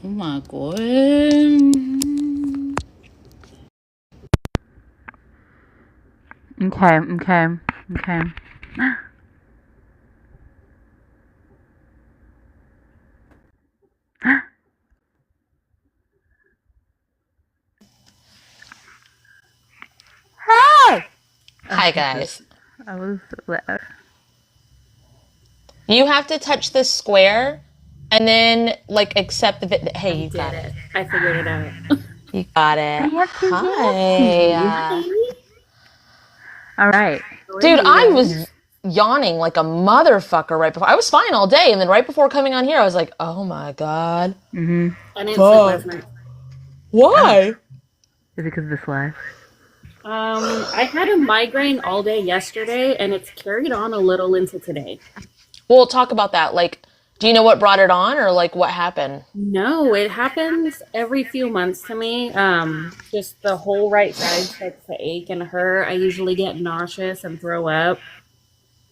Oh my god. Okay. Hey! Hi, guys. I was loud. You have to touch the square and then, like, accept the... Hey, you got it. I figured it out. You got it. Hi. All right. Dude, I was yawning like a motherfucker right before. I was fine all day, and then right before coming on here, I was like, oh my god. Mm-hmm. I didn't sleep last night. Why? Is it because of this live? I had a migraine all day yesterday, and it's carried on a little into today. We'll talk about that. Like, do you know what brought it on, or like what happened? No, it happens every few months to me. Just the whole right side starts to ache and hurt. I usually get nauseous and throw up.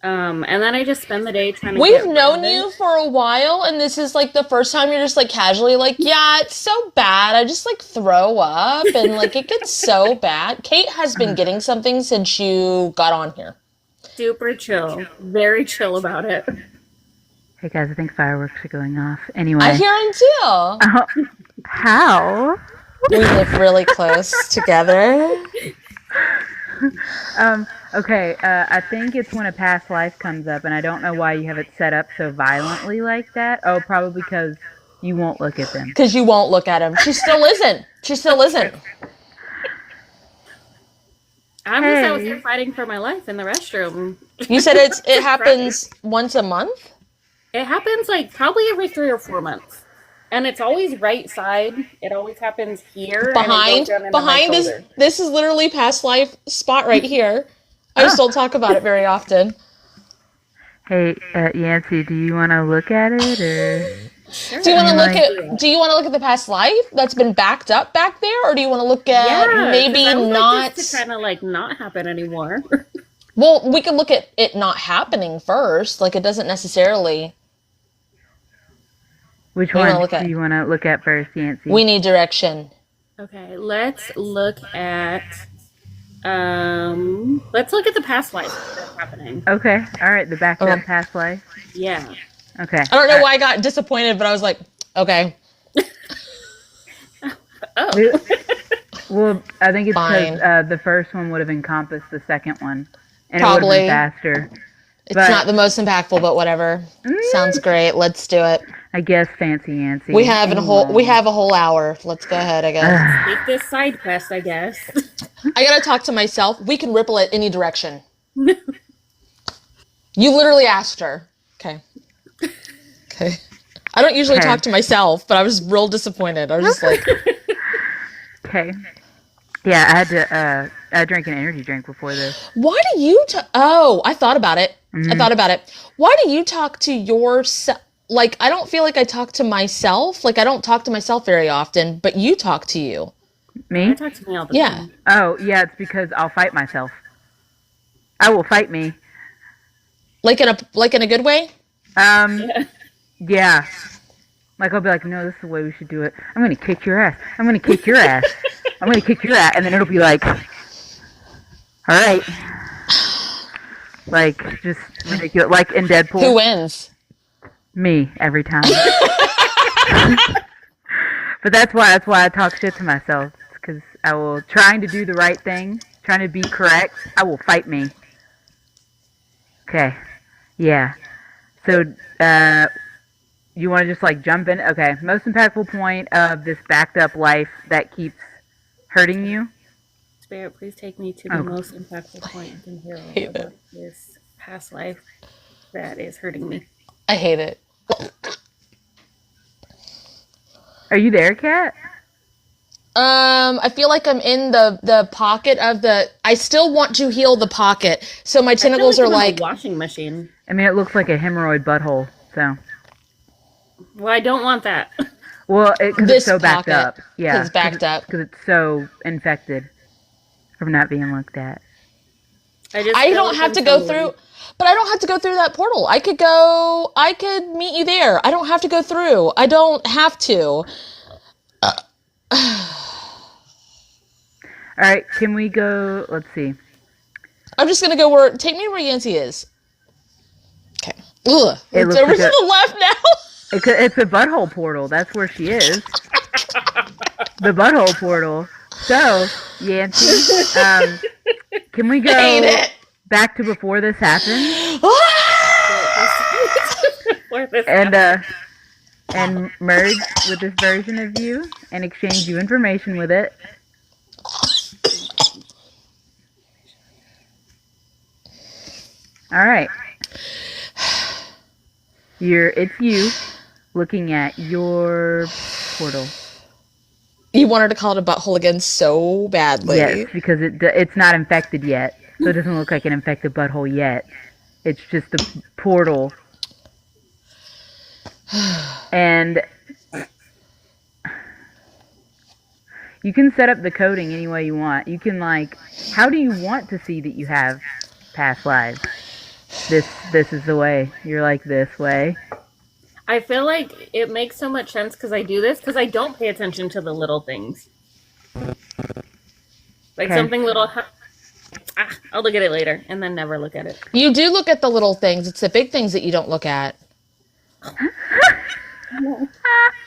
And then I just spend the day trying to We've known you for a while, and this is like the first time you're just like casually like, yeah, it's so bad. I just like throw up, and like it gets so bad. Kate has been getting something since you got on here. Super chill. Very chill about it. Hey guys, I think fireworks are going off. Anyway. I hear them too. How? We live really close together. Okay, I think it's when a past life comes up, and I don't know why you have it set up so violently like that. Oh, probably because you won't look at them. Because you won't look at him. She still isn't. I was out here fighting for my life in the restroom. You said it happens once a month? It happens like probably every 3 or 4 months. And it's always right side. It always happens here. Behind this is literally past life spot right here. I just don't talk about it very often. Hey, Yancy, do you want to look at it, or? Sure. Do you want to look at the past life that's been backed up back there, or do you want to look at maybe not to kind of like not happen anymore? Well, we can look at it not happening first. Like, it doesn't necessarily. Which one do you want to look at first, Yancy? We need direction. Okay, let's look at the past life that's happening. Okay, all right, the backed up past life. Yeah. Okay. I don't know why I got disappointed, but I was like, okay. Oh. Well, I think it's because the first one would have encompassed the second one, and it would have been faster. It's not the most impactful, but whatever. Sounds great. Let's do it. I guess, Fancy Yancy. We have a whole hour. Let's go ahead, I guess. Take this side quest, I guess. I gotta talk to myself. We can ripple it any direction. You literally asked her. Okay. I don't usually talk to myself, but I was real disappointed. I was just like... Okay. Yeah, I had to drink an energy drink before this. Why do you I thought about it. Why do you talk to yourself? Like, I don't feel like I talk to myself. Like, I don't talk to myself very often, but you talk to you. Me? I talk to me all the time. Oh, yeah, it's because I'll fight myself. I will fight me. Like in a good way? Yeah. Like, I'll be like, no, this is the way we should do it. I'm going to kick your ass. I'm going to kick your ass. I'm going to kick your ass. And then it'll be like, all right. Like, just ridiculous. Like in Deadpool. Who wins? Me, every time. But that's why I talk shit to myself. Because I will, trying to do the right thing, trying to be correct, I will fight me. Okay. Yeah. So, you want to just like jump in? Okay. Most impactful point of this backed up life that keeps hurting you? Spirit, please take me to the most impactful point in here about this past life that is hurting me. I hate it. Are you there, Kat? I feel like I'm in the pocket of the... I still want to heal the pocket, so my tentacles are like... a washing machine. I mean, it looks like a hemorrhoid butthole, so... Well, I don't want that. Well, because it's so backed up. Yeah, because it's backed up. Because it's so infected from not being looked at. I don't have to go through... But I don't have to go through that portal. I could meet you there. I don't have to go through. I don't have to. All right, can we go? Let's see. I'm just gonna go take me where Yancy is. Okay. Ugh. It It's looks over like to the left now. It's a butthole portal. That's where she is. The butthole portal. So, Yancy, can we I hate go it. back to before this happened Before this and merge with this version of you and exchange you information with it? All right. It's you looking at your portal. You wanted to call it a butthole again so badly. Yes, because it's not infected yet, so it doesn't look like an infected butthole yet. It's just the portal. And you can set up the coding any way you want. You can, like, how do you want to see that you have past lives? This is the way. You're like this way. I feel like it makes so much sense because I do this because I don't pay attention to the little things. Like something little, I'll look at it later and then never look at it. You do look at the little things. It's the big things that you don't look at.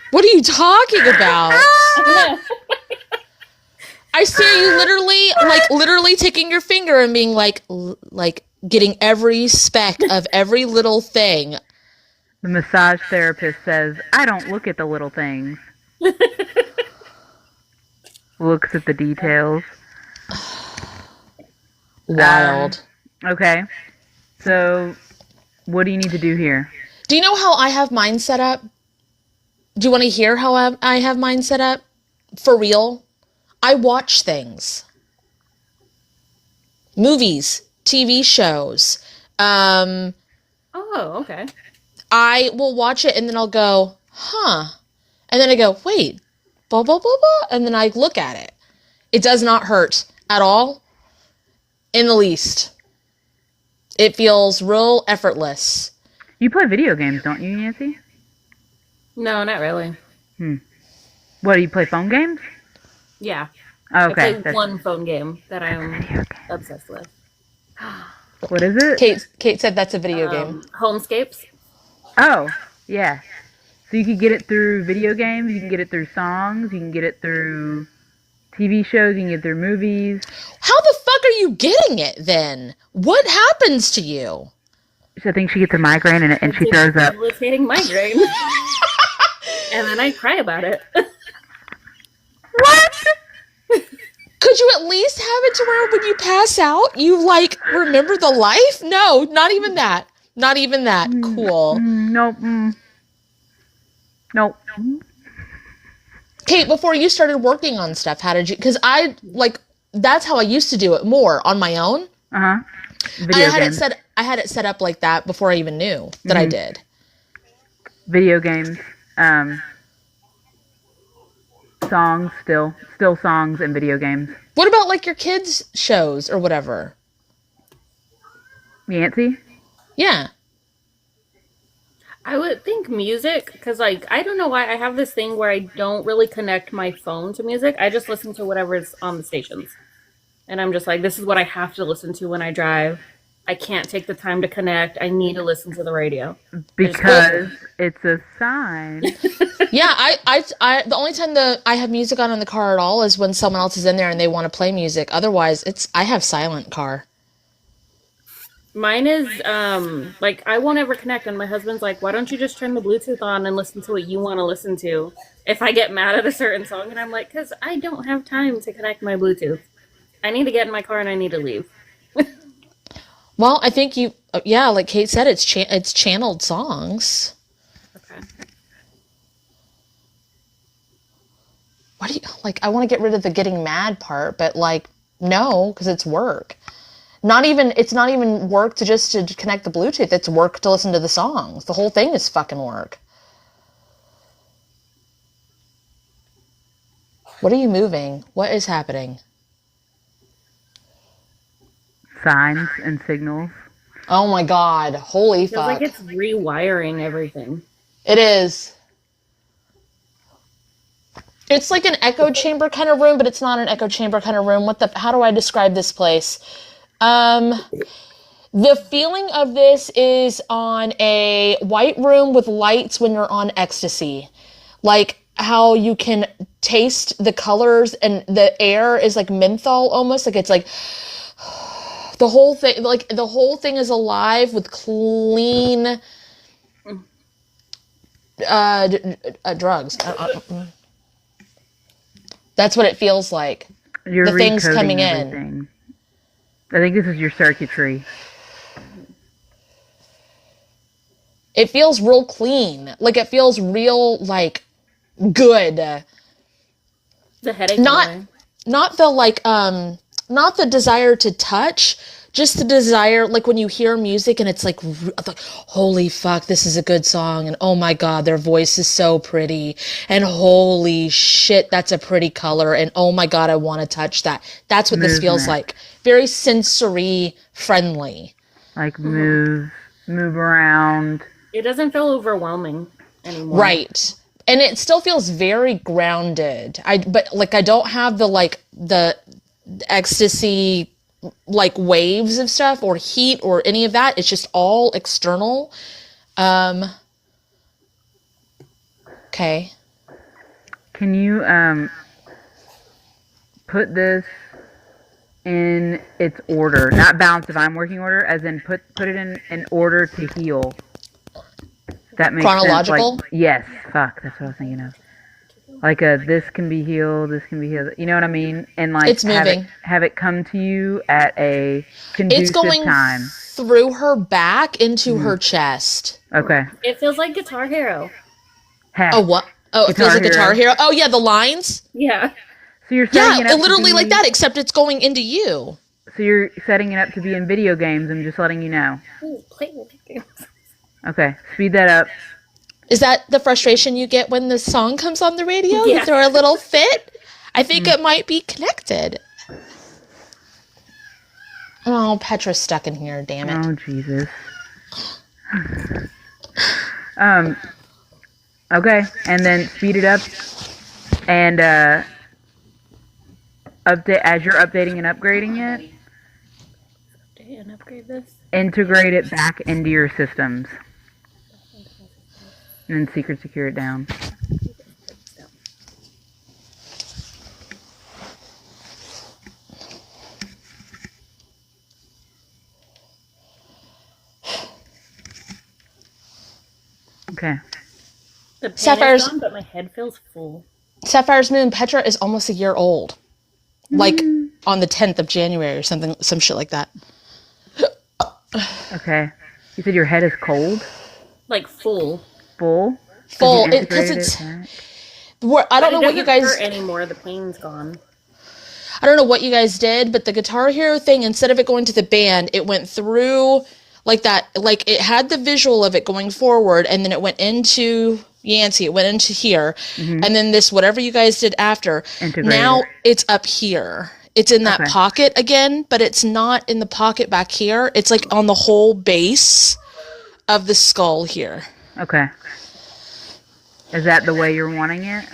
What are you talking about? I see you literally taking your finger and being like getting every speck of every little thing. The massage therapist says, I don't look at the little things. Looks at the details. Wild. Okay. So, what do you need to do here? Do you know how I have mine set up? Do you want to hear how I have mine set up? For real? I watch things. Movies, TV shows. Oh, okay. I will watch it and then I'll go, huh. And then I go, wait, blah, blah, blah, blah. And then I look at it. It does not hurt at all. In the least. It feels real effortless. You play video games, don't you, Yancy? No, not really. What, do you play phone games? Yeah. Okay. I play one phone game that I'm obsessed with. What is it? Kate said that's a video game. Homescapes. Oh, yeah. So you can get it through video games, you can get it through songs, you can get it through TV shows, you can get it through movies. How the fuck are you getting it then? What happens to you? I think she gets a migraine and she throws up. Debilitating migraine. And then I cry about it. What? Could you at least have it to where when you pass out, you, like, remember the life? No, not even that. Not even that. Cool. Nope. Nope. Kate, before you started working on stuff, how did you... Because that's how I used to do it more, on my own. Uh-huh. I had it set up like that before I even knew that I did. Video games. Songs, still songs and video games. What about, like, your kids' shows or whatever? Yancy? Yeah. I would think music, because, like, I don't know why I have this thing where I don't really connect my phone to music. I just listen to whatever's on the stations. And I'm just like, this is what I have to listen to when I drive. I can't take the time to connect. I need to listen to the radio. Because it's a sign. Yeah, I the only time that I have music on in the car at all is when someone else is in there and they want to play music. Otherwise, I have silent car. Mine is, like, I won't ever connect, and my husband's like, why don't you just turn the Bluetooth on and listen to what you want to listen to? If I get mad at a certain song, and I'm like, because I don't have time to connect my Bluetooth. I need to get in my car and I need to leave. Well, I think like Kate said, it's channeled songs. Okay. Why do you, like, I want to get rid of the getting mad part, but, like, no, because it's work. It's not even work to connect the Bluetooth. It's work to listen to the songs. The whole thing is fucking work. What are you moving? What is happening? Signs and signals. Oh my god. Holy Feels fuck. like it's rewiring everything. It is. It's like an echo chamber kind of room, but it's not an echo chamber kind of room. How do I describe this place? The feeling of this is on a white room with lights when you're on ecstasy. Like how you can taste the colors and the air is like menthol almost. Like it's like the whole thing is alive with clean drugs. That's what it feels like. You're the things recoding coming everything. in. I think this is your circuitry. It feels real clean. Like it feels real like good. The headache. Not the desire to touch, just the desire, like when you hear music and it's like, holy fuck, this is a good song, and oh my god, their voice is so pretty, and holy shit, that's a pretty color, and oh my god, I want to touch that. That's what this feels like. Very sensory friendly. Like move around. It doesn't feel overwhelming anymore. Right. And it still feels very grounded. But I don't have the ecstasy like waves of stuff or heat or any of that. It's just all external. Okay. Can you put this in its order? Not balance divine working order, as in put it in order to heal. That makes chronological? sense. Like, yes. Fuck, that's what I was thinking of. Like this can be healed, this can be healed. You know what I mean? And like it's moving. Have it come to you at a conducive it's going time. Through her back into her chest. Okay. It feels like Guitar Hero. Oh, what? Oh, it feels like Guitar Hero. Oh, yeah, the lines? Yeah. So you're setting it up literally like that, except it's going into you. So you're setting it up to be in video games and just letting you know. Ooh, play video games. Okay, speed that up. Is that the frustration you get when the song comes on the radio? Yeah. You throw a little fit? I think it might be connected. Oh, Petra's stuck in here, damn it. Oh, Jesus. Okay, and then speed it up and update as you're updating and upgrading it. Update and upgrade this. Integrate it back into your systems. And then secure it down. Okay. The pain Sapphire's is gone, but my head feels full. Sapphire's moon, Petra is almost a year old. Like on the 10th of January or something, some shit like that. Okay. You said your head is cold? Like full. Full? Full. Because it's... I don't know what you guys... It doesn't hurt anymore. The pain's gone. I don't know what you guys did, but the Guitar Hero thing, instead of it going to the band, it went through like that. Like it had the visual of it going forward, and then it went into Yancy. It went into here. And then this, whatever you guys did after, now it's up here. It's in that pocket again, but it's not in the pocket back here. It's like on the whole base of the skull here. Okay. Is that the way you're wanting it?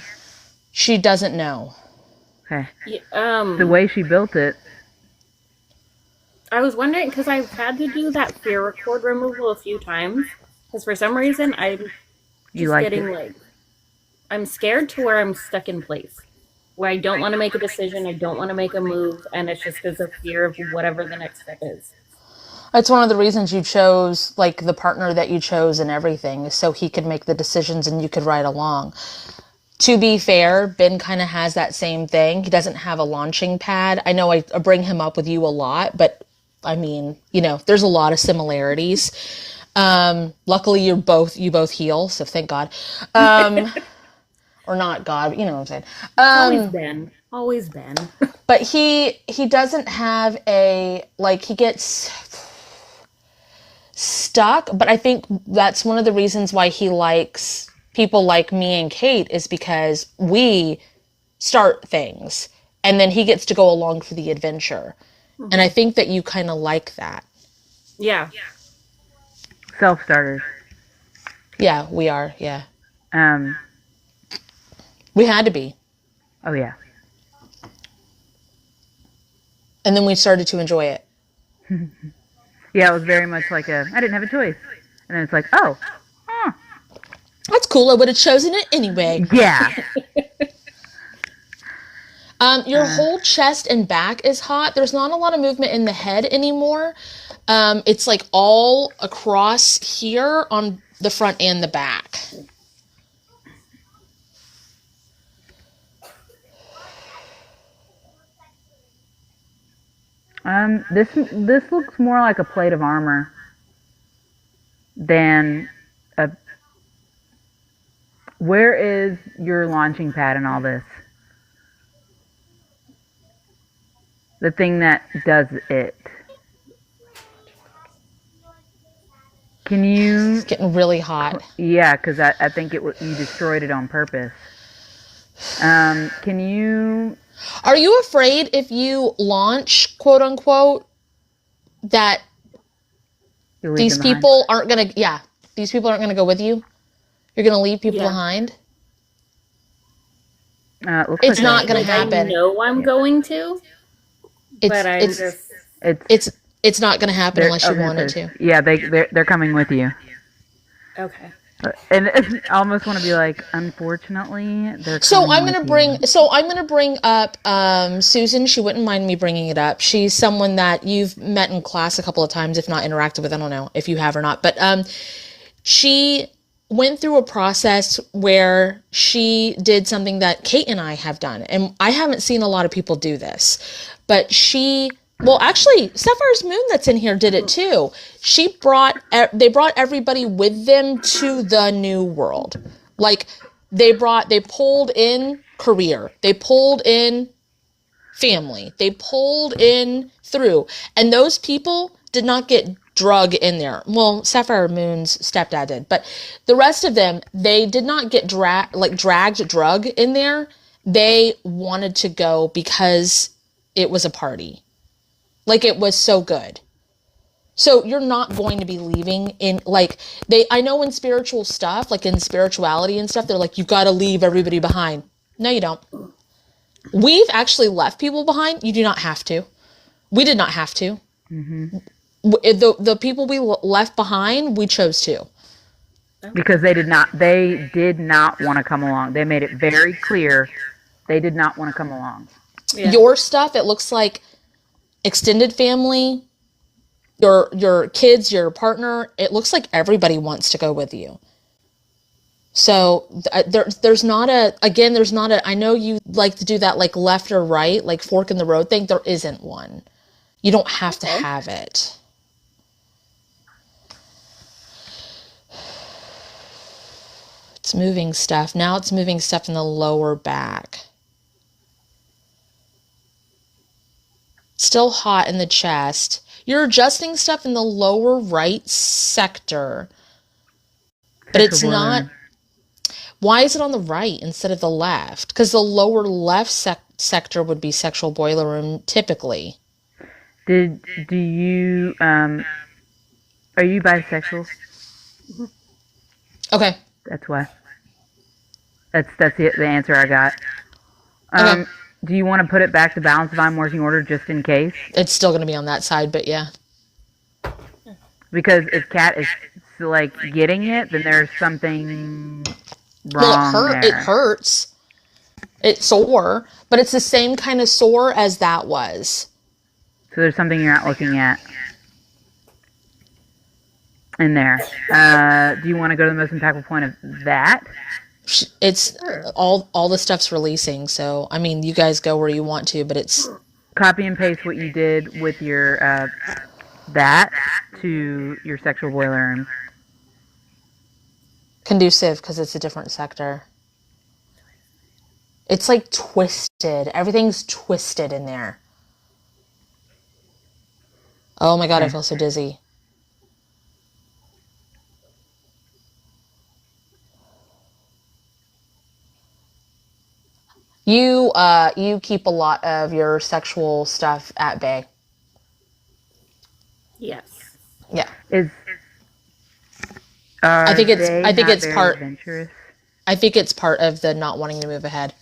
She doesn't know. Okay. Yeah, the way she built it. I was wondering, because I've had to do that fear record removal a few times. Because for some reason, I'm I'm scared to where I'm stuck in place. Where I don't want to make a decision, I don't want to make a move, and it's just because of fear of whatever the next step is. It's one of the reasons you chose, like, the partner that you chose and everything, is so he could make the decisions and you could ride along. To be fair, Ben kind of has that same thing. He doesn't have a launching pad. I know I bring him up with you a lot, but, I mean, you know, there's a lot of similarities. Luckily, you both heal, so thank God. Or not God, you know what I'm saying. Always been. But he doesn't have he gets stuck, but I think that's one of the reasons why he likes people like me and Kate, is because we start things and then he gets to go along for the adventure. And I think that you kind of like that. Yeah. Self-starters. Yeah, we are, yeah. We had to be. Oh, yeah. And then we started to enjoy it. Yeah, it was very much like I didn't have a choice. And then it's like, oh, huh. That's cool. I would have chosen it anyway. Yeah. Your whole chest and back is hot. There's not a lot of movement in the head anymore. It's like all across here on the front and the back. This looks more like a plate of armor than a. Where is your launching pad in all this? The thing that does it. Can you? It's getting really hot. Yeah, because I think you destroyed it on purpose. Can you? Are you afraid if you launch, quote unquote, that these people aren't gonna? Yeah, these people aren't gonna go with you. You're gonna leave people behind. It's not gonna happen. I know I'm going to. It's not gonna happen unless you want it to. Yeah, they're coming with you. Okay. And I almost want to be like, unfortunately, they're. So I'm gonna bring up Susan. She wouldn't mind me bringing it up. She's someone that you've met in class a couple of times, if not interacted with. I don't know if you have or not, but she went through a process where she did something that Kate and I have done, and I haven't seen a lot of people do this, but well, actually, Sapphire's Moon that's in here did it too. They brought everybody with them to the new world. Like, they pulled in career. They pulled in family. They pulled in through. And those people did not get drug in there. Well, Sapphire Moon's stepdad did. But the rest of them, they did not get dragged drug in there. They wanted to go because it was a party. Like, it was so good. So you're not going to be leaving in, like, I know in spiritual stuff, like in spirituality and stuff, they're like, you've got to leave everybody behind. No, you don't. We've actually left people behind. You do not have to. We did not have to. Mm-hmm. The people we left behind, we chose to. Because they did not want to come along. They made it very clear they did not want to come along. Yeah. Your stuff, it looks like extended family, your kids, your partner, it looks like everybody wants to go with you. So there's not a, I know you like to do that, like left or right, like fork in the road thing. There isn't one. You don't have to have it. It's moving stuff. Now it's moving stuff in the lower back. Still hot in the chest. You're adjusting stuff in the lower right sector. But it's not. Why is it on the right instead of the left? Because the lower left sector would be sexual boiler room typically. Do you, are you bisexual? Okay. That's why. That's the answer I got. Okay. Do you want to put it back to balance divine working order just in case? It's still going to be on that side, but yeah. Because if Kat is like getting it, then there's something wrong. Well, it hurts. It's sore, but it's the same kind of sore as that was. So there's something you're not looking at in there. Do you want to go to the most impactful point of that? It's all the stuff's releasing, so I mean, you guys go where you want to, but it's copy and paste what you did with your that to your sexual boiler room. Conducive because it's a different sector. It's like twisted. Everything's twisted in there. Oh my god, I feel so dizzy. You keep a lot of your sexual stuff at bay. Yes. Yeah. I think it's part. Adventurous? I think it's part of the not wanting to move ahead.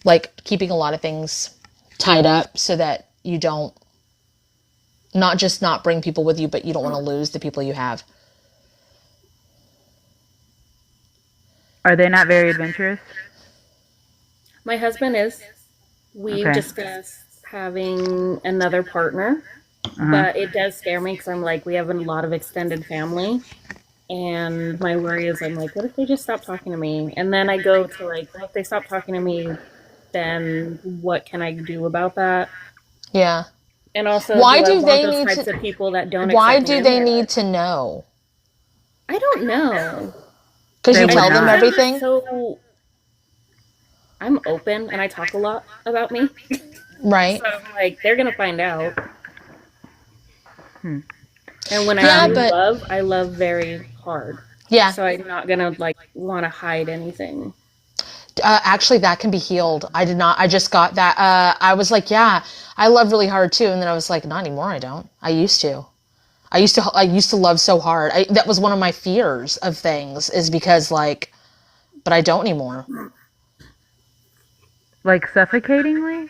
like keeping a lot of things tied up so that you don't not just not bring people with you, but you don't want to lose the people you have. Are they not very adventurous? My husband is. We've Okay. discussed having another partner, but it does scare me because I'm like, we have a lot of extended family. And my worry is, I'm like, what if they just stop talking to me? And then I go to like, well, if they stop talking to me, then what can I do about that? Yeah. And also, Why do I do want they those need types to of people that don't why accept me do in they there? need to know? I don't know. Because They you would tell them not. I'm just everything? so I'm open and I talk a lot about me. Right. So I'm like, they're gonna find out. Hmm. And when Yeah, but I love very hard. yeah. So I'm not gonna like want to hide anything. Actually, that can be healed. I did not. I just got that. I was like, yeah, I love really hard too, and then I was like, not anymore. I don't. I used to. I used to. I used to love so hard. That was one of my fears of things, is because like, but I don't anymore. Like suffocatingly?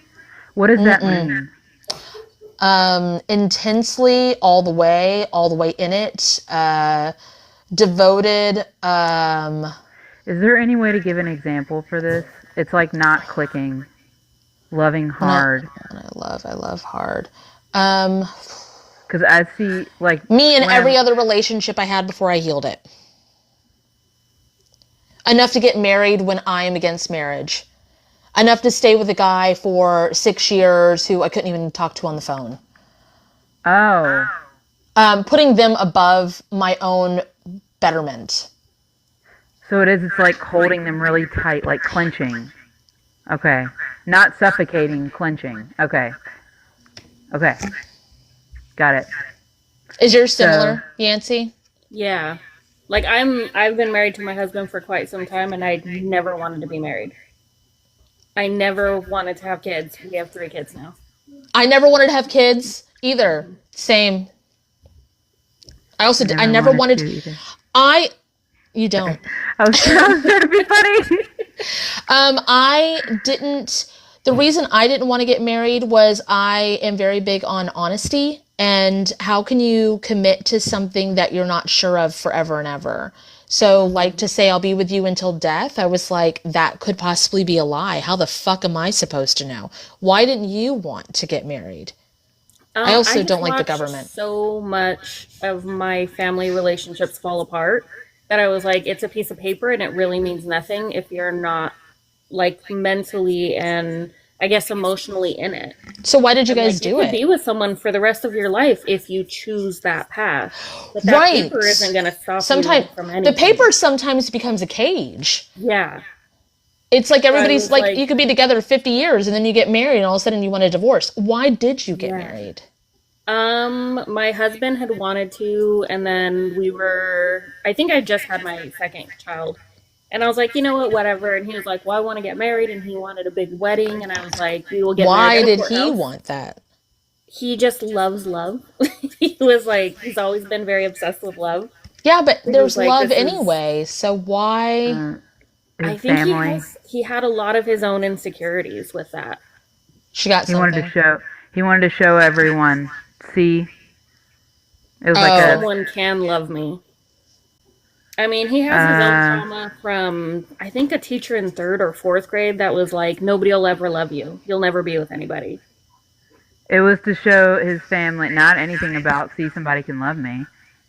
What does that mean? Intensely, all the way in it. Devoted. Is there any way to give an example for this? It's like not clicking. Loving hard. I love hard. Because I see, like, Me and when every I'm. other relationship I had before I healed it. Enough to get married when I am against marriage. Enough to stay with a guy for 6 years who I couldn't even talk to on the phone. Oh. Putting them above my own betterment. So it's like holding them really tight, like clenching. Okay. Not suffocating, clenching. Okay. Okay. Got it. Is yours similar, Yancy? Yeah. Like I've been married to my husband for quite some time and I never wanted to be married. I never wanted to have kids. We have 3 kids now. I never wanted to have kids either. Same. I never wanted to either. you don't. I was trying to be funny. I didn't. The reason I didn't want to get married was I am very big on honesty. And how can you commit to something that you're not sure of forever and ever? So, like, to say I'll be with you until death, I was like, that could possibly be a lie. How the fuck am I supposed to know? Why didn't you want to get married? I also just don't like the watched government. So much of my family relationships fall apart that I was like, it's a piece of paper and it really means nothing if you're not like mentally and I guess emotionally in it. So why did you And guys like do you could it? be with someone for the rest of your life if you choose that path. But that Right. paper isn't going to stop Sometimes you from anything. the paper sometimes becomes a cage. Yeah. It's like everybody's was like, like- you could be together 50 years and then you get married and all of a sudden you want a divorce. Why did you get Yeah. married? My husband had wanted to, and then I think I just had my second child. And I was like, you know what, whatever. And he was like, well, I want to get married. And he wanted a big wedding. And I was like, we will get Why married at a did he courthouse. want that? He just loves love. He was like, he's always been very obsessed with love. Yeah, but there's like, love this is- anyway. So why? I His think family. he had a lot of his own insecurities with that. She got He wanted something. to show. He wanted to show everyone. See. It was like Oh. a. Someone can love me. I mean, he has his own trauma from, I think, a teacher in 3rd or 4th grade that was like, nobody will ever love you. You'll never be with anybody. It was to show his family, not anything about see somebody can love me.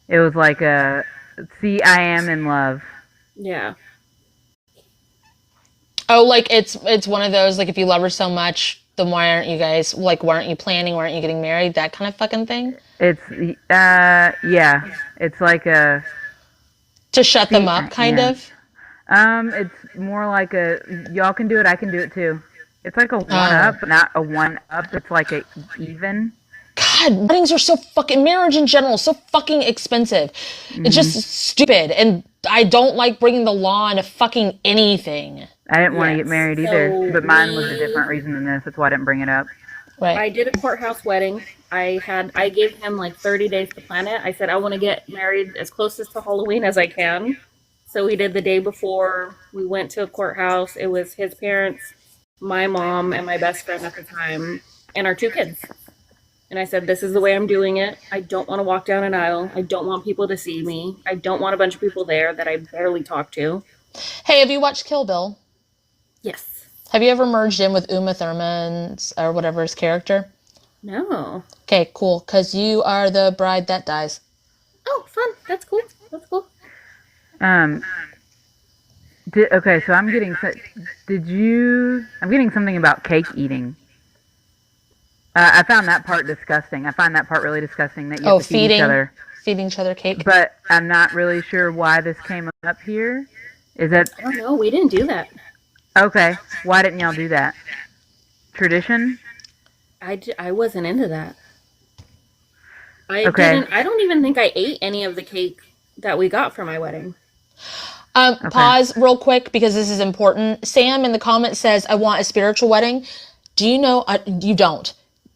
It was like a see I am in love. Yeah. Oh, like it's one of those, like, if you love her so much, then why aren't you guys, like, why aren't you planning? Why aren't you getting married? That kind of fucking thing? It's yeah. It's like a To shut them up, kind yeah. of? It's more like a y'all can do it, I can do it too. It's like a one up, not a one up. It's like a even. God, weddings are so fucking, marriage in general, so fucking expensive. It's just stupid. And I don't like bringing the law into fucking anything. I didn't want to get Yes. married either, So but mine was a different reason than this. That's why I didn't bring it up. Right. I did a courthouse wedding. I gave him like 30 days to plan it. I said, I want to get married as closest to Halloween as I can. So we did the day before. We went to a courthouse. It was his parents, my mom and my best friend at the time and our 2 kids. And I said, this is the way I'm doing it. I don't want to walk down an aisle. I don't want people to see me. I don't want a bunch of people there that I barely talk to. Hey, have you watched Kill Bill? Yes. Have you ever merged in with Uma Thurman's or whatever's character? No. Okay, cool. Because you are the bride that dies. Oh, fun. That's cool. That's cool. Um. Okay, so I'm getting. I'm getting something about cake eating. I found that part disgusting. I find that part really disgusting that you have to feed each other. Feeding each other cake. But I'm not really sure why this came up here. Is that I don't know. We didn't do that. okay? Why didn't y'all do that? Tradition? I wasn't into that. Okay. I don't even think I ate any of the cake that we got for my wedding. Okay. Pause real quick because this is important. Sam in the comments says, I want a spiritual wedding. Do you know, you don't.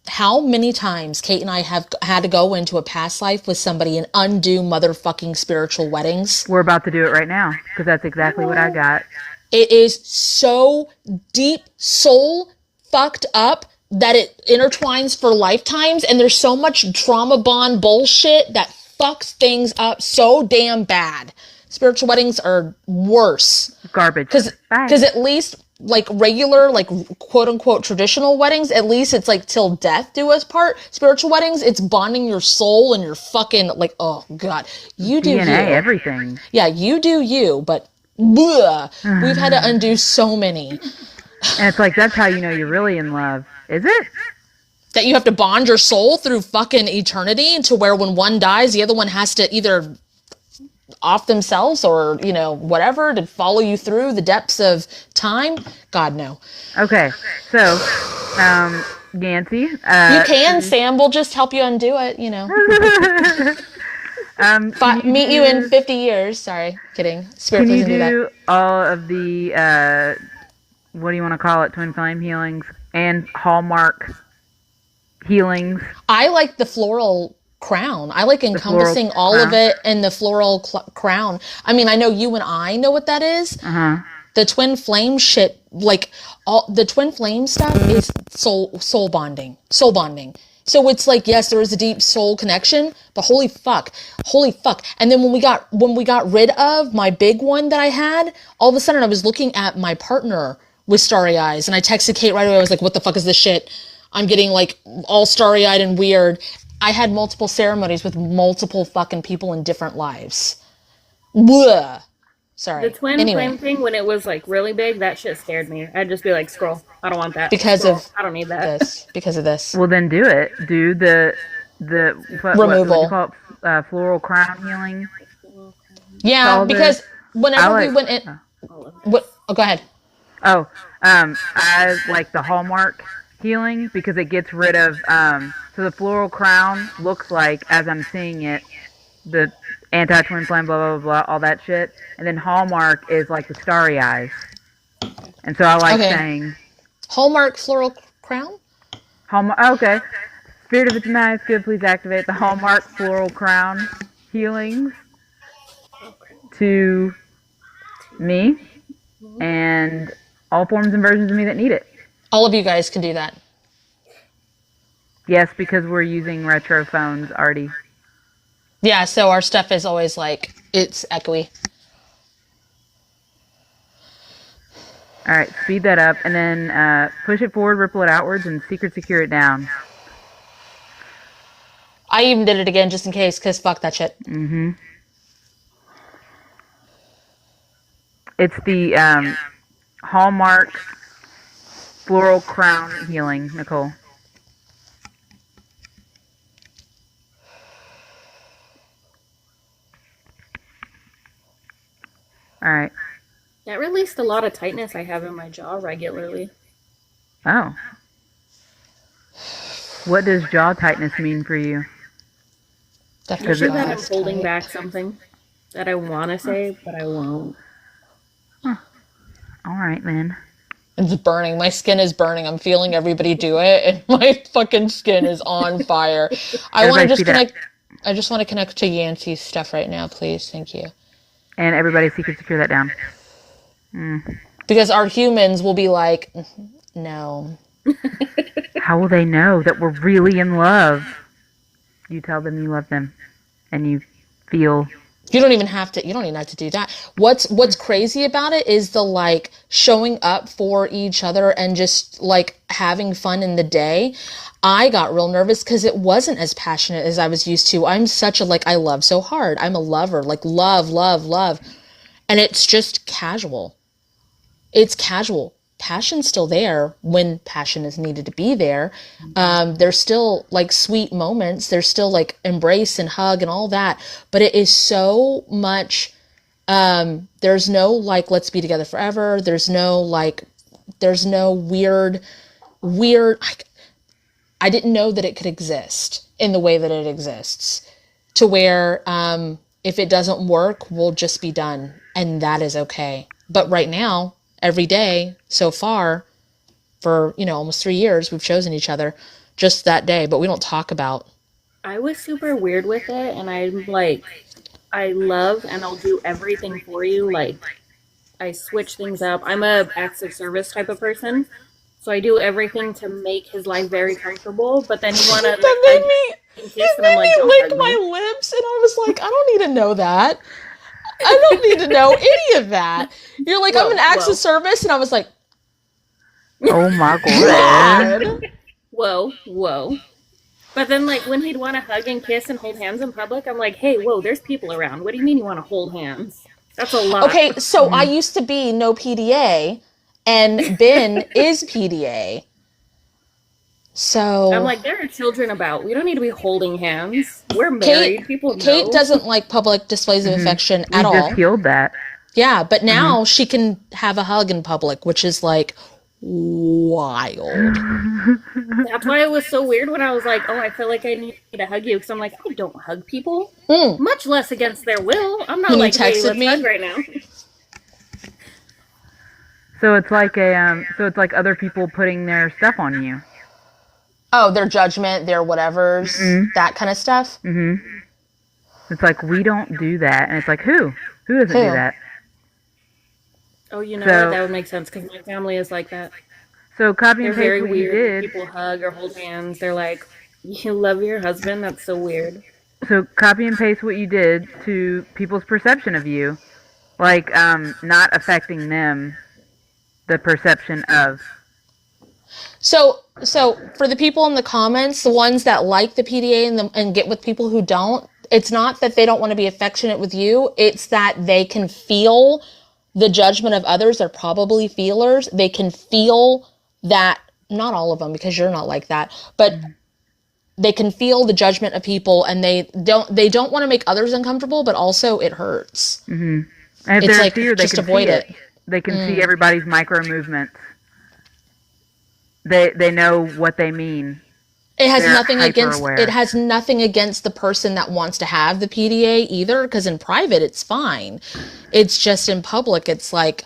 How many times Kate and I have had to go into a past life with somebody and undo motherfucking spiritual weddings? We're about to do it right now because that's exactly what I got. It is so deep soul fucked up that it intertwines for lifetimes, and there's so much trauma bond bullshit that fucks things up so damn bad. Spiritual weddings are worse. Garbage. Because at least, like, regular, like, quote-unquote traditional weddings, at least it's, like, till death do us part. Spiritual weddings, it's bonding your soul and your fucking, like, oh, God. You do DNA, you. everything. Yeah, you do you, but bleh, we've had to undo so many. And it's like, that's how you know you're really in love. Is it? That you have to bond your soul through fucking eternity to where when one dies, the other one has to either off themselves or, you know, whatever to follow you through the depths of time. God, no. Okay. So, Yancy. You can, Sam. We'll just help you undo it, you know. Meet you in 50 years. Sorry, kidding. Spirit, can you please do that. do all of the, what do you want to call it, twin flame healings and Hallmark healings? I like the floral crown. I like encompassing all of it in the floral crown. I mean, I know you and I know what that is. Uh-huh. The twin flame shit, like all the twin flame stuff is soul bonding. So it's like, yes, there is a deep soul connection, but holy fuck. And then when we got rid of my big one that I had, all of a sudden I was looking at my partner with starry eyes, and I texted Kate right away. I was like, what the fuck is this shit? I'm getting like all starry eyed and weird. I had multiple ceremonies with multiple fucking people in different lives. Blah. Sorry. The twin flame thing, when it was like really big, that shit scared me. I'd just be like, scroll. I don't want that. I don't need that. Because of this. Well, then do it. Do the removal. What do you call it? Floral crown healing. Yeah, because whenever we went in, what? Oh, go ahead. Oh, I like the Hallmark healing because it gets rid of. So the floral crown looks like, as I'm seeing it, the anti-twin flame, blah, blah, blah, blah, all that shit. And then Hallmark is like the starry eyes. And so I like saying... Hallmark floral crown? Hallmark, okay. Spirit of the tonight is good. Please activate the Hallmark floral crown healings to me and all forms and versions of me that need it. All of you guys can do that. Yes, because we're using retro phones already. Yeah, so our stuff is always like, it's echoey. All right, speed that up, and then push it forward, ripple it outwards, and secret secure it down. I even did it again just in case, because fuck that shit. Mm-hmm. It's the Hallmark floral crown healing, Nicole. All right. That released a lot of tightness I have in my jaw regularly. Oh. What does jaw tightness mean for you? Definitely that I'm holding back something that I want to say, but I won't. Huh. All right, then. It's burning. My skin is burning. I'm feeling everybody do it, and my fucking skin is on fire. I want to just connect. I just want to connect to Yancy's stuff right now, please. Thank you. And everybody secret secure that down. Because our humans will be like, No. How will they know that we're really in love? You tell them you love them, and you feel. You don't even have to do that. What's crazy about it is the like showing up for each other and just like having fun in the day. I got real nervous because it wasn't as passionate as I was used to. I'm such a like, I love so hard. I'm a lover, like love, love, love. And it's just casual. It's casual. Passion's still there when passion is needed to be there. There's still like sweet moments. There's still like embrace and hug and all that. But it is so much, there's no like, let's be together forever. There's no weird, I didn't know that it could exist in the way that it exists, to where, if it doesn't work, we'll just be done. And that is okay. But right now, every day so far, for, almost 3 years, we've chosen each other just that day, but we don't talk about. I was super weird with it, and I'm like, I love and I'll do everything for you. Like, I switch things up. I'm a acts of service type of person, so I do everything to make his life very comfortable. But then you want to That made me lick my lips, and I was like, I don't need to know that. I don't need to know any of that. You're like, I'm an acts of service, and I was like, oh my God. Whoa. But then, like, when he'd want to hug and kiss and hold hands in public, I'm like, hey, whoa, there's people around. What do you mean you want to hold hands? That's a lot. Okay, so I used to be no PDA, and Ben is PDA. So I'm like, there are children about. We don't need to be holding hands. We're married. People know. Kate doesn't like public displays of affection at all. We just healed that. Yeah, but now she can have a hug in public, which is like wild. That's why it was so weird when I was like, oh, I feel like I need to hug you, because I'm like, I don't hug people, much less against their will. I'm not like, hey, let's hug right now. So it's like other people putting their stuff on you. Oh, their judgment, their whatevers, that kind of stuff. It's like, we don't do that, and it's like, who doesn't do that? Oh, that would make sense, because my family is like that. So copy and They're very paste what you weird. did. People hug or hold hands. They're like, you love your husband? That's so weird. So copy and paste what you did to people's perception of you, like not affecting them, the perception of. So for the people in the comments, the ones that like the PDA and get with people who don't, it's not that they don't want to be affectionate with you. It's that they can feel the judgment of others. They're probably feelers. They can feel that, not all of them, because you're not like that, but they can feel the judgment of people, and they don't want to make others uncomfortable, but also it hurts. And if It's they're like, in fear, they just can avoid see it. They can see everybody's micro movements. They know what they mean. It has They're nothing against hyper-aware. it has nothing against the person that wants to have the PDA either, because in private it's fine. It's just in public, it's like,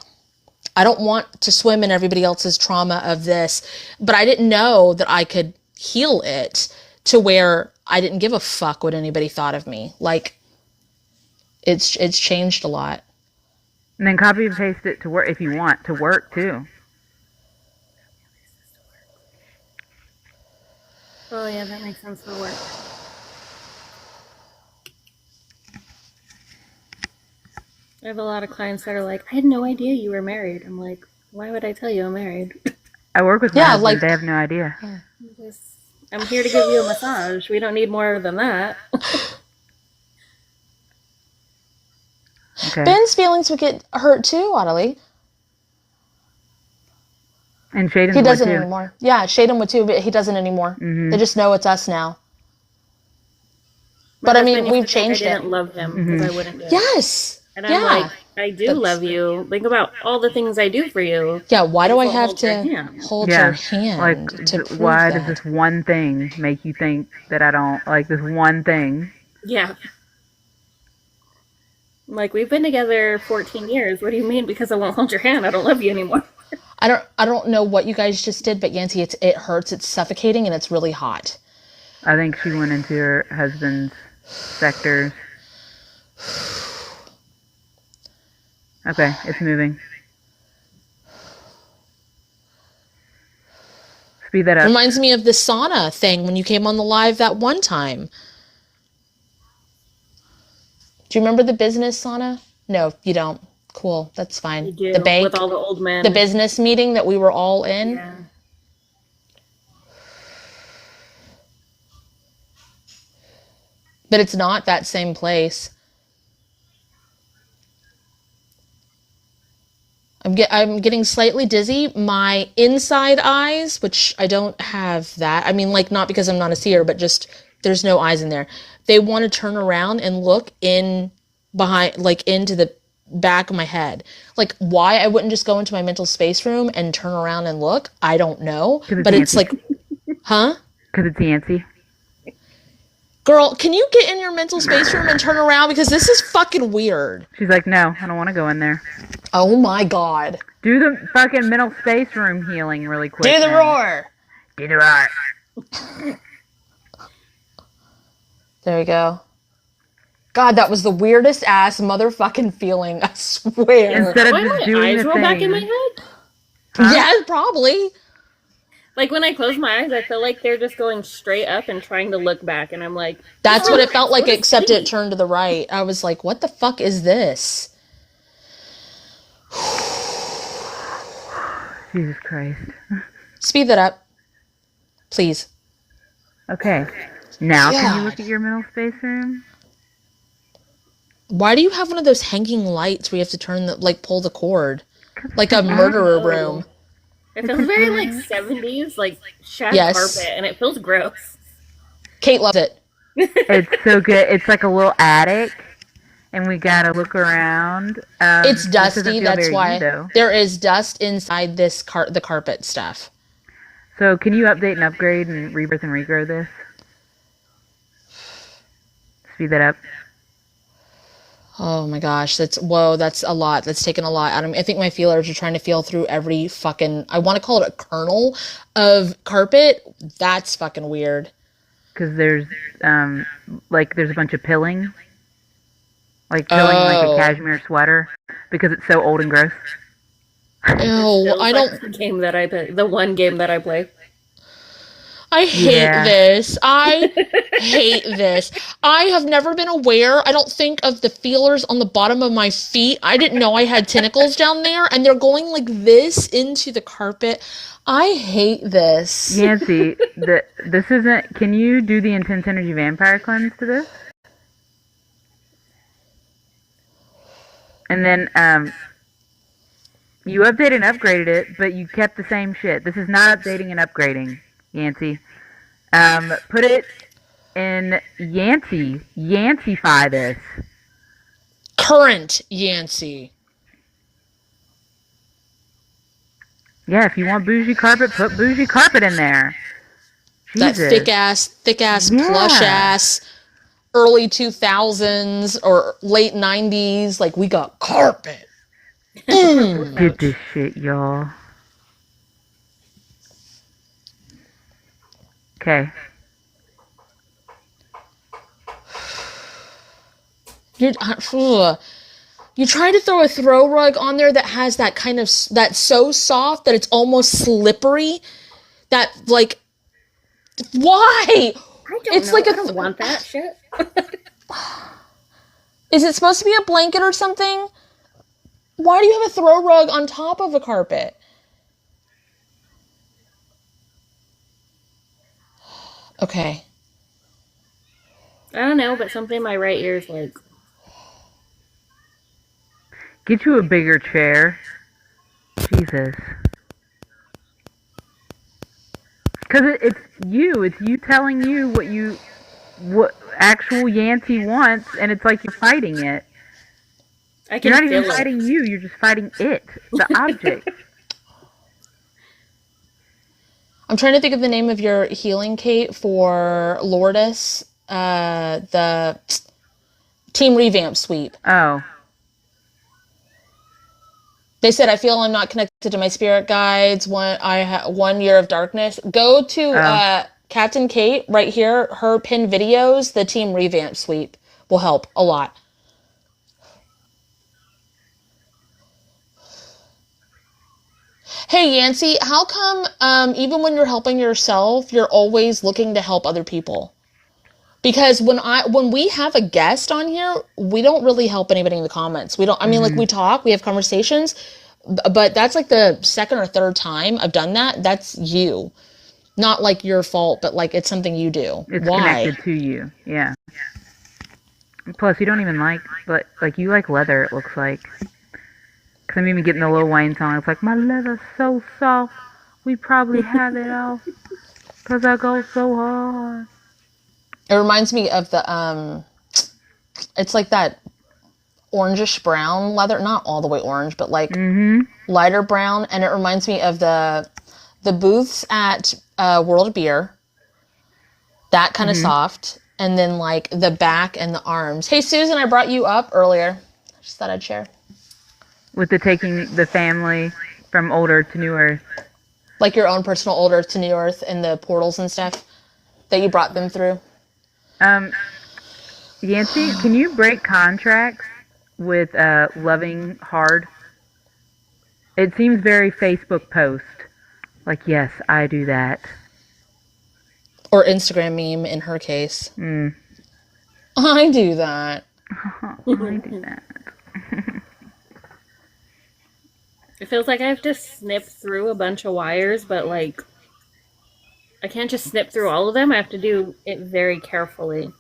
I don't want to swim in everybody else's trauma of this, but I didn't know that I could heal it to where I didn't give a fuck what anybody thought of me. Like, it's changed a lot. And then copy and paste it to work if you want to work too. Oh, yeah, that makes sense for work. I have a lot of clients that are like, I had no idea you were married. I'm like, why would I tell you I'm married? I work with my husband, they have no idea. I'm here to give you a massage. We don't need more than that. Okay. Ben's feelings would get hurt too, Adelie. And Shaden He doesn't too. anymore. Yeah, Shaden would too, but he doesn't anymore. They just know it's us now. But I mean, we've changed I didn't love him because I wouldn't do it. Yes. And I'm like, I do love you. Think about all the things I do for you. Yeah, why do I have hold your to hand. hold your hand Like, to prove why that? does this one thing make you think that I don't like this one thing? Yeah. I'm like, we've been together 14 years. What do you mean? Because I won't hold your hand. I don't love you anymore. I don't know what you guys just did, but Yancy, it hurts, it's suffocating, and it's really hot. I think she went into her husband's sectors. Okay, it's moving. Speed that up. Reminds me of the sauna thing when you came on the live that one time. Do you remember the business sauna? No, you don't. Cool, that's fine. I do, The bank, with all the old men. the business meeting that we were all in. Yeah. But it's not that same place. I'm getting slightly dizzy. My inside eyes, which I don't have that. I mean, like, not because I'm not a seer, but just there's no eyes in there. They want to turn around and look in behind, like, into the back of my head. Like, why I wouldn't just go into my mental space room and turn around and look, I don't know. But it's like, huh? Because it's Yancy. Girl, can you get in your mental space room and turn around? Because this is fucking weird. She's like, no, I don't want to go in there. Oh my god. Do the fucking mental space room healing really quick. Do the man. roar. Do the roar. There we go. God, that was the weirdest ass motherfucking feeling, I swear. Instead of Why just my doing eyes the roll back in my thing. head? Huh? Yeah, probably. Like, when I close my eyes, I feel like they're just going straight up and trying to look back, and I'm like... That's what it felt like, what is except this? it turned to the right. I was like, what the fuck is this? Jesus Christ. Speed that up. Please. Okay. Now can you God. look at your mental space room? Why do you have one of those hanging lights where you have to turn the, like, pull the cord? Like a murderer room. It feels very, like, 70s, like, shag Yes. carpet, and it feels gross. Kate loves it. It's so good. It's like a little attic, and we gotta look around. It's this doesn't dusty, feel that's very why. you, though. There is dust inside this the carpet stuff. So can you update and upgrade and rebirth and regrow this? Speed that up. Oh my gosh, that's a lot. That's taken a lot out of me. I think my feelers are trying to feel through every fucking, I want to call it a kernel of carpet. That's fucking weird. Because there's, there's a bunch of pilling. Like pilling like Oh. a cashmere sweater. Because it's so old and gross. Ew, Feels I like don't, the one game that I play. I hate Yeah. this. I hate this. I have never been aware, I don't think, of the feelers on the bottom of my feet. I didn't know I had tentacles down there, and they're going like this into the carpet. I hate this. Yancy, this isn't... Can you do the Intense Energy Vampire Cleanse to this? And then, you updated and upgraded it, but you kept the same shit. This is not updating and upgrading, Yancy. Put it in Yancy. Yancify this. Current Yancy. Yeah, if you want bougie carpet, put bougie carpet in there. Jesus. That thick ass, Yeah. plush ass, early 2000s or late 90s. Like, we got carpet. Get this shit, y'all. Okay. You try to throw a throw rug on there that has that kind of, that's so soft that it's almost slippery. That, like, why? I don't It's know. like I don't want that shit. Is it supposed to be a blanket or something? Why do you have a throw rug on top of a carpet? Okay. I don't know, but something in my right ear is like... Get you a bigger chair. Jesus. Because it's you. It's you telling you what actual Yancy wants, and it's like you're fighting it. I can You're not feel even it. fighting you. You're just fighting it, the object. I'm trying to think of the name of your healing, Kate, for Lourdes, the Team Revamp sweep. Oh. They said, I feel I'm not connected to my spirit guides. 1 year of darkness. Go to Captain Kate right here. Her pinned videos, the Team Revamp sweep will help a lot. Hey, Yancy, how come even when you're helping yourself, you're always looking to help other people. Because when we have a guest on here, we don't really help anybody in the comments. We don't, I mean, like, we talk, we have conversations, but that's like the second or third time I've done that. That's you. Not like your fault, but like it's something you do. It's Why? connected to you. Yeah. Plus, you don't even like you like leather, it looks like. Because I'm even getting the Lil Wayne song. It's like, my leather's so soft, we probably have it off. Because I go so hard. It reminds me of the, it's like that orangish brown leather. Not all the way orange, but like lighter brown. And it reminds me of the booths at World of Beer. That kind of soft. And then like the back and the arms. Hey, Susan, I brought you up earlier. I just thought I'd share. With the taking the family from old Earth to new Earth. Like your own personal old Earth to new Earth and the portals and stuff that you brought them through. Yancy, can you break contracts with Loving Hard? It seems very Facebook post. Like, yes, I do that. Or Instagram meme in her case. I do that. I do that. It feels like I have to snip through a bunch of wires, but like I can't just snip through all of them. I have to do it very carefully.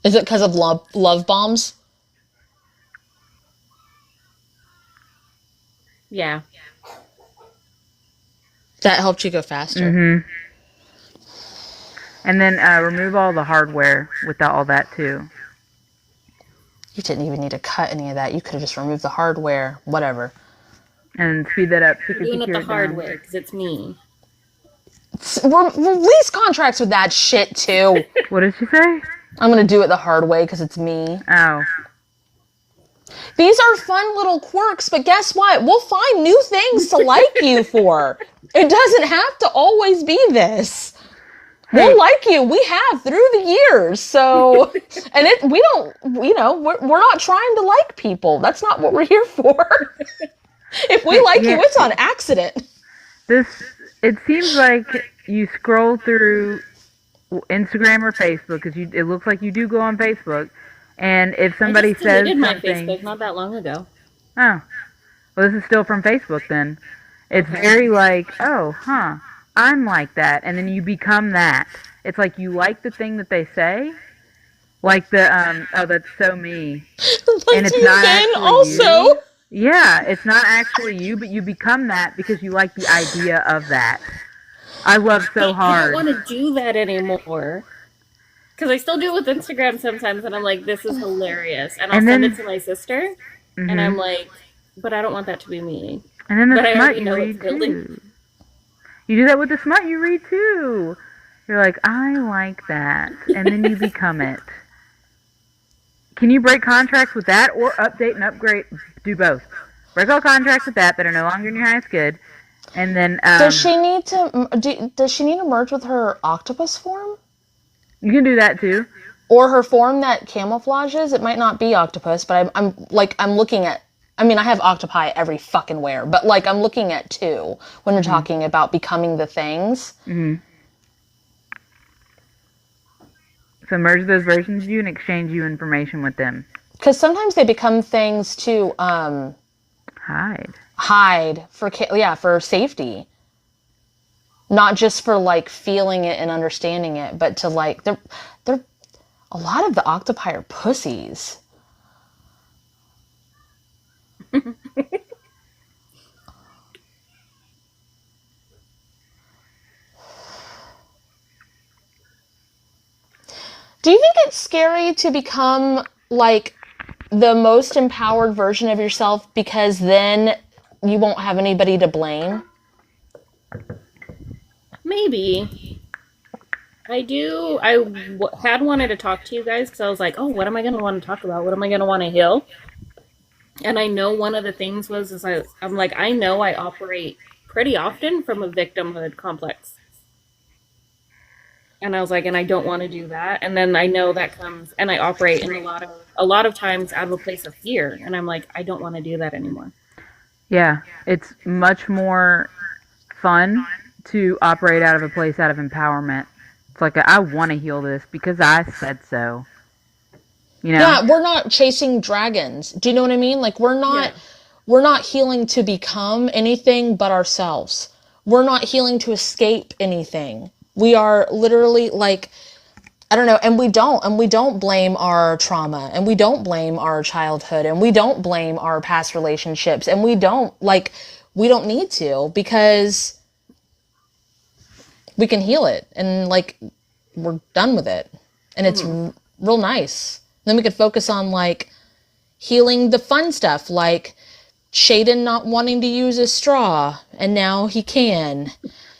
Is it because of love bombs? Yeah. That helped you go faster. And then remove all the hardware with all that too. You didn't even need to cut any of that. You could have just removed the hardware, whatever. And speed that up. I'm doing it the hard way because it's me. Release contracts with that shit too. What did she say? I'm gonna do it the hard way because it's me. Oh. These are fun little quirks, but guess what? We'll find new things to like you for. It doesn't have to always be this. We'll like you. We have through the years. So, and we don't, we're not trying to like people. That's not what we're here for. If we like you, it's on accident. It seems like you scroll through Instagram or Facebook, because it looks like you do go on Facebook, and if somebody says something... I just deleted my Facebook not that long ago. Oh. Well, this is still from Facebook then. It's very like, oh, huh, I'm like that, and then you become that. It's like you like the thing that they say, like the, oh, that's so me. Like and it's not then actually also... you. Yeah, it's not actually you, but you become that because you like the idea of that. I love so hard. I don't want to do that anymore. Because I still do it with Instagram sometimes, and I'm like, this is hilarious. And I'll send it to my sister, and I'm like, but I don't want that to be me. And then the but smut you read too. You do that with the smut you read too. You're like, I like that. And then you become it. Can you break contracts with that, or update and upgrade? Do both. Break all contracts with that are no longer in your highest good, and then does she need to merge with her octopus form? You can do that too. Or her form that camouflages. It might not be octopus, but I'm looking at. I mean, I have octopi every fucking where, but like I'm looking at two when you're talking about becoming the things. So merge those versions of you and exchange you information with them. Because sometimes they become things to hide for safety. Not just for like feeling it and understanding it, but to like they're a lot of the octopi are pussies. Do you think it's scary to become like the most empowered version of yourself, because then you won't have anybody to blame? Maybe. I do. I had wanted to talk to you guys because I was like, oh, what am I going to want to talk about? What am I going to want to heal? And I know one of the things was I'm like, I know I operate pretty often from a victimhood complex. And I was like, and I don't want to do that. And then I know that comes, and I operate in a lot of times out of a place of fear. And I'm like, I don't want to do that anymore. Yeah, it's much more fun to operate out of a place out of empowerment. It's like I want to heal this because I said so. You know? Yeah, we're not chasing dragons. Do you know what I mean? Like we're not healing to become anything but ourselves. We're not healing to escape anything. We are literally like, I don't know, and we don't blame our trauma, and we don't blame our childhood, and we don't blame our past relationships, and we don't need to, because we can heal it, and like we're done with it, and it's real nice. Then we could focus on like healing the fun stuff, like Shaden not wanting to use a straw, and now he can.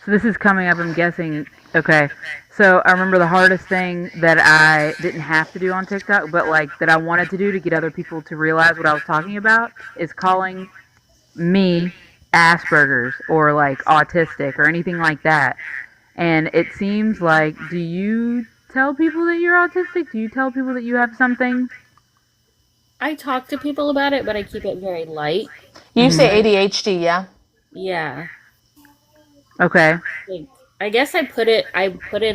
So this is coming up, I'm guessing. Okay. So I remember the hardest thing that I didn't have to do on TikTok, but like that I wanted to do to get other people to realize what I was talking about, is calling me Asperger's or like autistic or anything like that. And it seems like, do you tell people that you're autistic? Do you tell people that you have something? I talk to people about it, but I keep it very light. You say ADHD, yeah? Yeah. Okay. Like, I guess I put it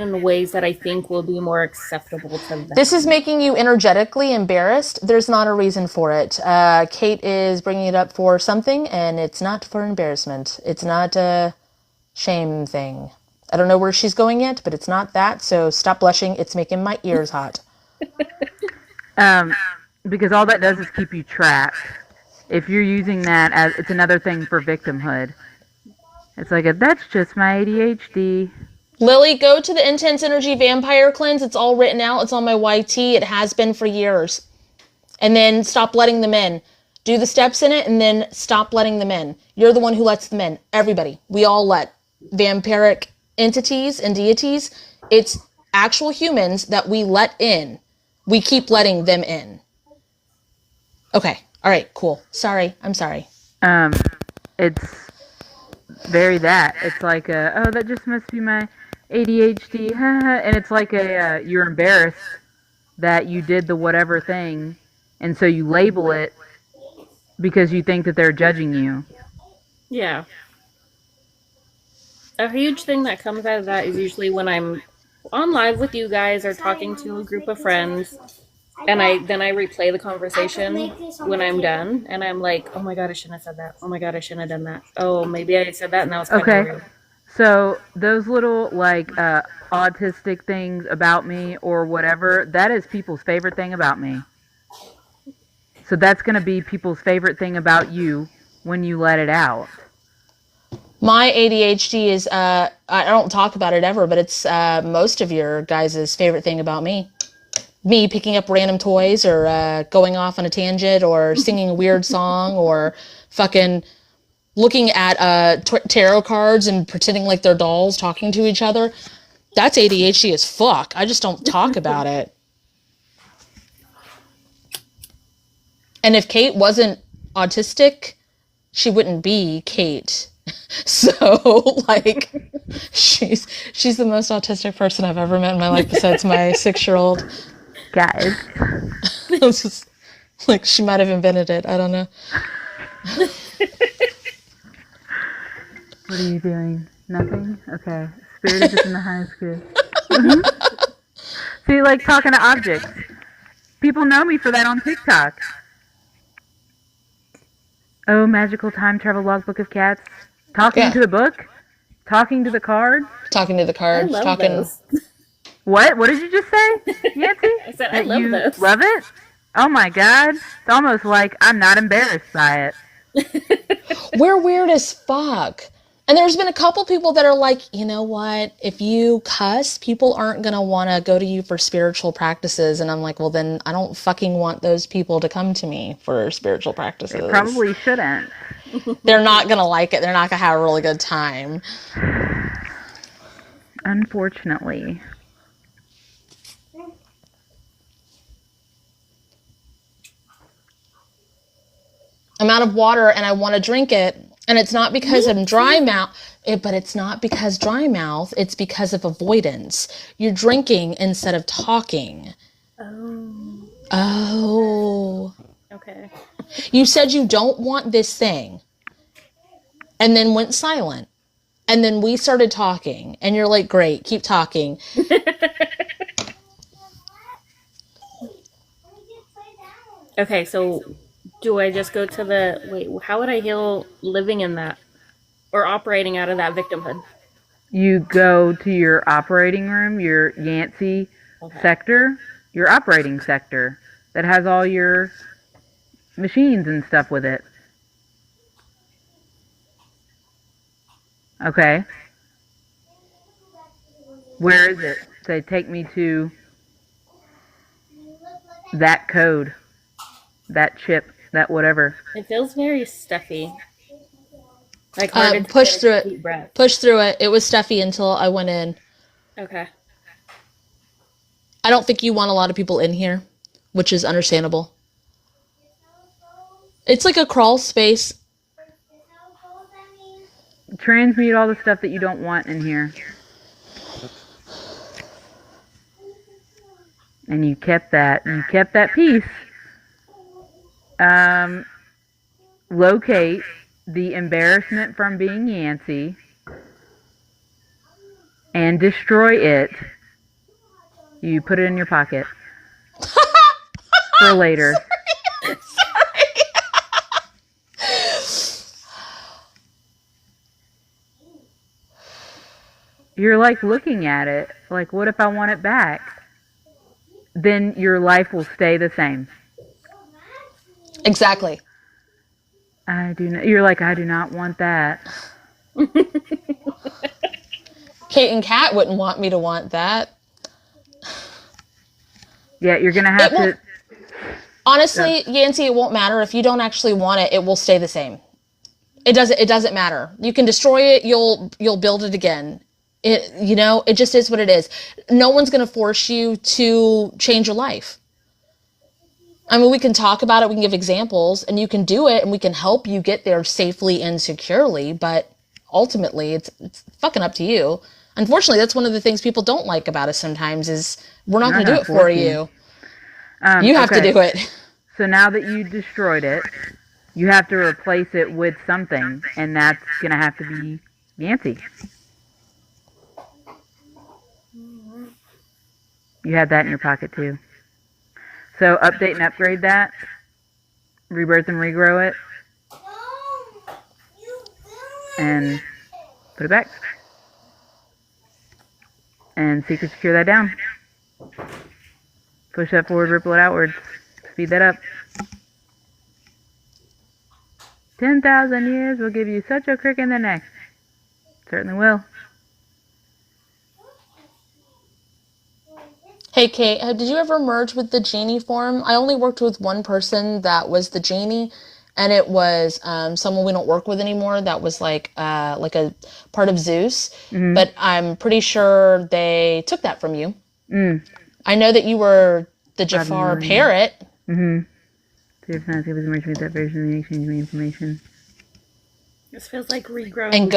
in ways that I think will be more acceptable to them. This is making you energetically embarrassed. There's not a reason for it. Kate is bringing it up for something, and it's not for embarrassment. It's not a shame thing. I don't know where she's going yet, but it's not that, so stop blushing. It's making my ears hot. Because all that does is keep you trapped. If you're using that as, it's another thing for victimhood. It's like, that's just my ADHD. Lily, go to the Intense Energy Vampire Cleanse. It's all written out. It's on my YT. It has been for years. And then stop letting them in. Do the steps in it, and then stop letting them in. You're the one who lets them in. Everybody. We all let vampiric entities and deities. It's actual humans that we let in. We keep letting them in. Okay. All right. Cool. Sorry. I'm sorry. It's very that. It's like, oh, that just must be my ADHD. And it's like you're embarrassed that you did the whatever thing, and so you label it because you think that they're judging you. Yeah. A huge thing that comes out of that is usually when I'm on live with you guys or talking to a group of friends, and I replay the conversation when I'm done, and I'm like, oh my god, I shouldn't have said that. Oh my god, I shouldn't have done that. Oh, maybe I said that and that was kind of rude. So those little like autistic things about me or whatever, that is people's favorite thing about me. So that's going to be people's favorite thing about you when you let it out. My ADHD is, I don't talk about it ever, but it's most of your guys' favorite thing about me. Me picking up random toys or going off on a tangent or singing a weird song or fucking looking at tarot cards and pretending like they're dolls talking to each other. That's ADHD as fuck. I just don't talk about it. And if Kate wasn't autistic, she wouldn't be Kate. So, like, she's the most autistic person I've ever met in my life besides my 6-year-old. Guys. It's just, like, she might have invented it. I don't know. What are you doing? Nothing? Okay. Spirit is just in the highest good. See, like talking to objects. People know me for that on TikTok. Oh, magical time travel logbook of cats. Talking to the book. Talking to the card. Talking to the cards. I love those. What? What did you just say, Yancy? I said I love those. Love it? Oh my god. It's almost like I'm not embarrassed by it. We're weird as fuck. And there's been a couple people that are like, you know what? If you cuss, people aren't going to want to go to you for spiritual practices. And I'm like, well, then I don't fucking want those people to come to me for spiritual practices. They probably shouldn't. They're not going to like it. They're not going to have a really good time. Unfortunately. I'm out of water and I want to drink it. And it's not because I'm dry mouth, but it's not because dry mouth. It's because of avoidance. You're drinking instead of talking. Oh. Okay. You said you don't want this thing and then went silent. And then we started talking, and you're like, great, keep talking. Okay, so do I just go to how would I heal living in that or operating out of that victimhood? You go to your operating room, your Yancy sector, your operating sector that has all your machines and stuff with it. Okay. Where is it? Say, take me to that code, that chip, that whatever. It feels very stuffy. Like hard to Push take through a it. deep breath. Push through it. It was stuffy until I went in. Okay. I don't think you want a lot of people in here, which is understandable. It's like a crawl space. Transmute all the stuff that you don't want in here. And you kept that. You kept that piece. Locate the embarrassment from being Yancy and destroy it. You put it in your pocket for later. You're like looking at it, like, what if I want it back? Then your life will stay the same. Exactly. You're like, I do not want that. Kate and Kat wouldn't want me to want that. Yeah, you're gonna have to. Honestly, Yancy, it won't matter if you don't actually want it. It will stay the same. It doesn't matter. You can destroy it. You'll build it again. It just is what it is. No one's gonna force you to change your life. I mean, we can talk about it. We can give examples, and you can do it, and we can help you get there safely and securely. But ultimately, it's fucking up to you. Unfortunately, that's one of the things people don't like about us sometimes is we're not going to do it for you. You have to do it. So now that you destroyed it, you have to replace it with something, and that's going to have to be Yancy. You had that in your pocket too. So update and upgrade that. Rebirth and regrow it. And put it back. And secret secure that down. Push that forward, ripple it outwards. Speed that up. 10,000 years will give you such a crick in the neck. Certainly will. Hey, Kate, did you ever merge with the genie form? I only worked with one person that was the genie, and it was someone we don't work with anymore that was like a part of Zeus. Mm-hmm. But I'm pretty sure they took that from you. Mm. I know that you were the Jafar parrot. Mm-hmm. So your fantasy was merged with that version and exchange me information. This feels like regrowing. And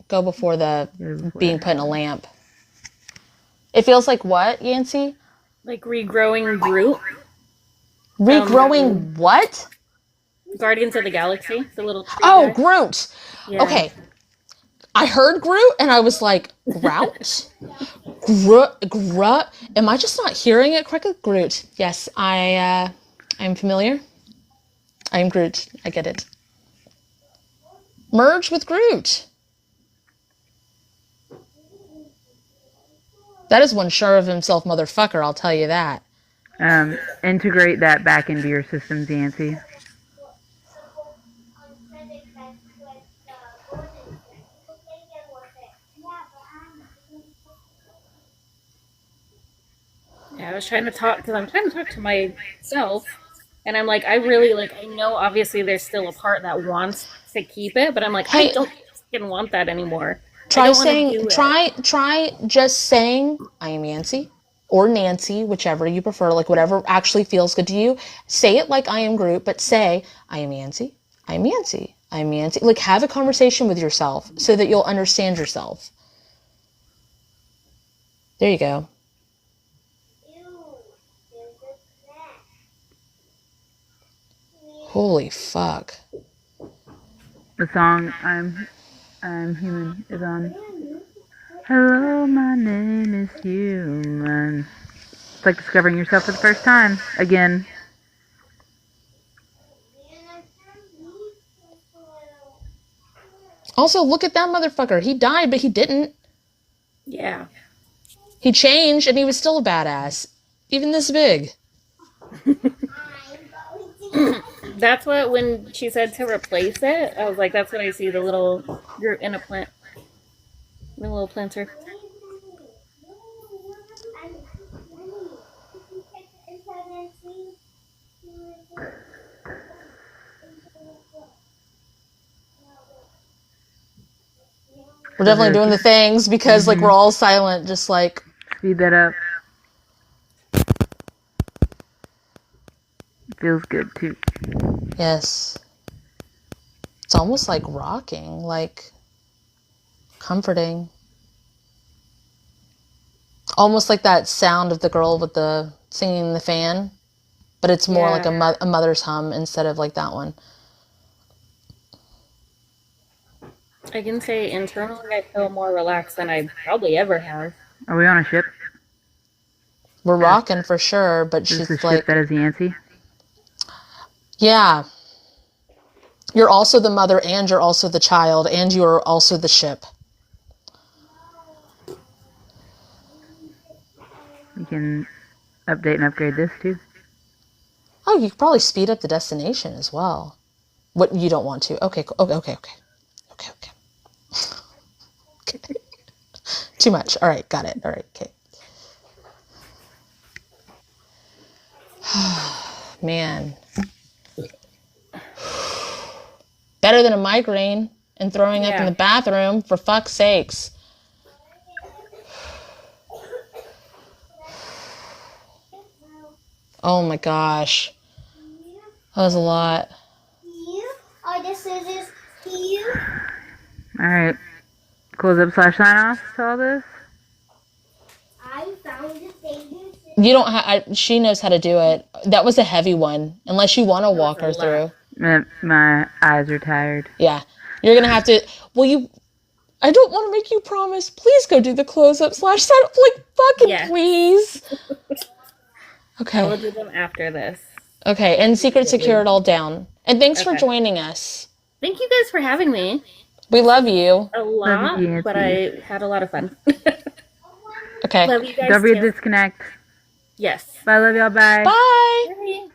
go before being put in a lamp. It feels like what, Yancy? Like regrowing Groot. Regrowing what? Guardians of the Galaxy, the little tree guy. Groot. Yeah. Okay. I heard Groot and I was like, Grout? Groot? Am I just not hearing it correctly? Groot. Yes, I'm familiar. I am Groot. I get it. Merge with Groot. That is one sure of himself motherfucker, I'll tell you that. Integrate that back into your systems, Yancy. Yeah, I'm trying to talk to myself, and I'm like, I know obviously there's still a part that wants to keep it, but I'm like, I don't fucking want that anymore. Try just saying, I am Yancy, or Nancy, whichever you prefer, like whatever actually feels good to you. Say it like I am Groot, but say, I am Yancy, I am Yancy, I am Yancy. Like have a conversation with yourself so that you'll understand yourself. There you go. Holy fuck. The song I'm I'm Human is on. Hello, my name is Human. It's like discovering yourself for the first time. Again. Also, look at that motherfucker. He died, but he didn't. Yeah. He changed, and he was still a badass. Even this big. That's what, when she said to replace it, I was like, that's what I see, the little, you're in a plant. The little planter. We're definitely doing the things because, like, we're all silent, just like... Speed that up. Feels good, too. Yes. It's almost like rocking, like comforting. Almost like that sound of the girl with the singing the fan, but it's more like a mother's hum instead of like that one. I can say internally I feel more relaxed than I probably ever have. Are we on a ship? We're rocking for sure, but This is she's the like... ship that is Yancy? Yeah. You're also the mother, and you're also the child, and you are also the ship. We can update and upgrade this, too. Oh, you could probably speed up the destination as well. What, you don't want to. Okay, okay. Okay. Too much. All right, got it. All right, okay. Man. Better than a migraine and throwing up in the bathroom, for fuck's sakes. Oh my gosh. That was a lot. Alright. Close up / sign off to all this? You don't have... She knows how to do it. That was a heavy one. Unless you want to walk her through. My eyes are tired. Yeah. You're going to have to... Well, I don't want to make you promise. Please go do the close-up / sign off. Like, fucking please. Okay. I will do them after this. Okay, and secure it all down. And thanks for joining us. Thank you guys for having me. We love you. A lot, you, but I had a lot of fun. Okay. Love you guys Don't be a too. disconnect. Yes. Bye, love y'all, bye. Bye. Bye.